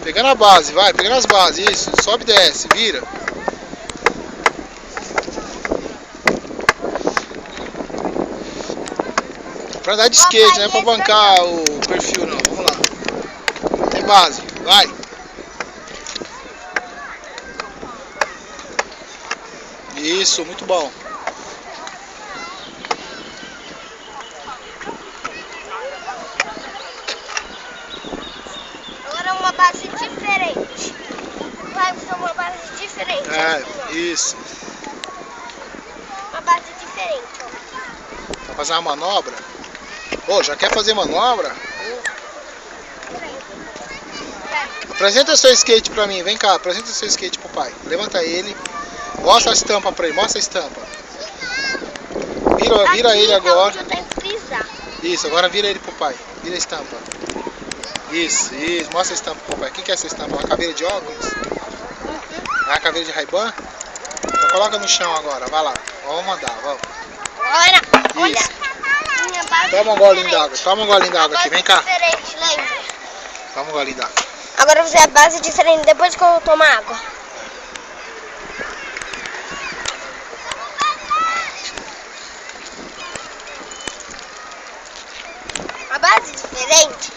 Pegando a base, vai, pegando as bases, isso, sobe e desce, vira. Pra andar de skate, não é pra bancar o perfil não, vamos lá. Tem base, vai. Isso, muito bom. Agora é uma base diferente. Vai ser uma base diferente. É, isso. Uma base diferente, ó. Pra fazer uma manobra? Ô, já quer fazer manobra? Apresenta seu skate pra mim, vem cá, apresenta seu skate pro pai. Levanta ele. Mostra a estampa pra ele, mostra a estampa. Vira Aqui ele é agora. onde eu tenho que pisar. Isso, agora vira ele pro pai. Vira a estampa. Isso, mostra a estampa pro pai. O que é essa estampa? Uma caveira de óculos? É uma caveira de Ray-Ban? Então coloca no chão agora, vai lá. Vamos mandar, vamos. Olha, Isso. minha base Toma um golinho d'água, toma um golinho d'água aqui, vem cá. diferente, lembra? Toma um golinho d'água. Agora eu vou fazer a base diferente depois que eu tomar água. A base diferente.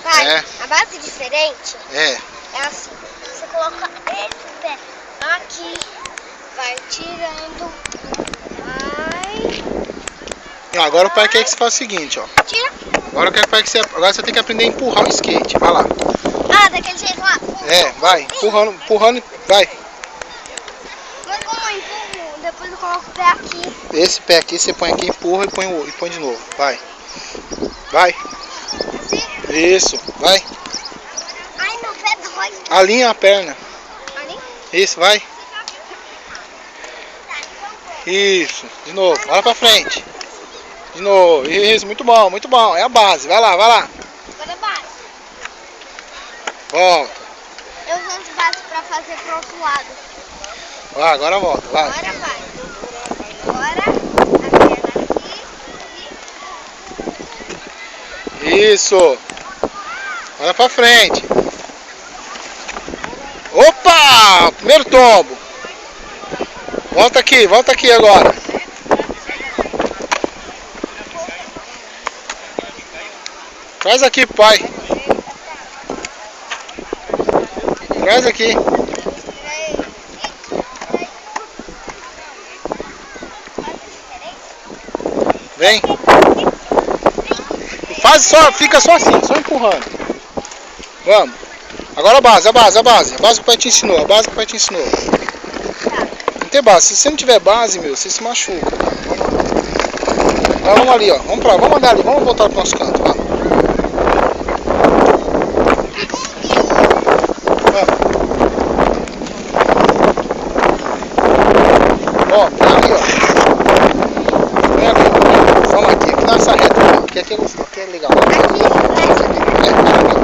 Pai, É. a base diferente É, é assim. Você coloca esse pé aqui, vai tirando, vai... agora o pai quer que você faça o seguinte, ó. Tira. Agora eu quero que você, agora você tem que aprender a empurrar o skate, vai lá. Ah, daquele jeito lá. É, vai, empurrando, vai. Mas como eu empurro, depois eu coloco o pé aqui. Esse pé aqui você põe aqui, empurra e põe de novo, vai. Vai. Assim. Isso, vai. Ai, meu pé dói. Alinha a perna. Ali. Isso, vai. Isso, de novo, olha pra frente. De novo, isso, muito bom, é a base, vai lá, vai lá. Agora é base. Volta. Eu uso as bases pra fazer pro outro lado. Vai, agora volta, vai. Agora vai. Agora a perna aqui. Isso. Olha pra frente. Opa! Primeiro tombo. Volta aqui agora. Traz aqui, pai. Traz aqui. Vem. Faz só, fica só assim, só empurrando. Vamos. Agora a base que o pai te ensinou, Não tem base, se você não tiver base, meu, você se machuca. Então, vamos ali, ó. Vamos andar ali, vamos voltar pro nosso canto, vamos. Ó, ali, ó. Vem ali, vamos aqui nessa reta, aqui é legal. Aqui, É,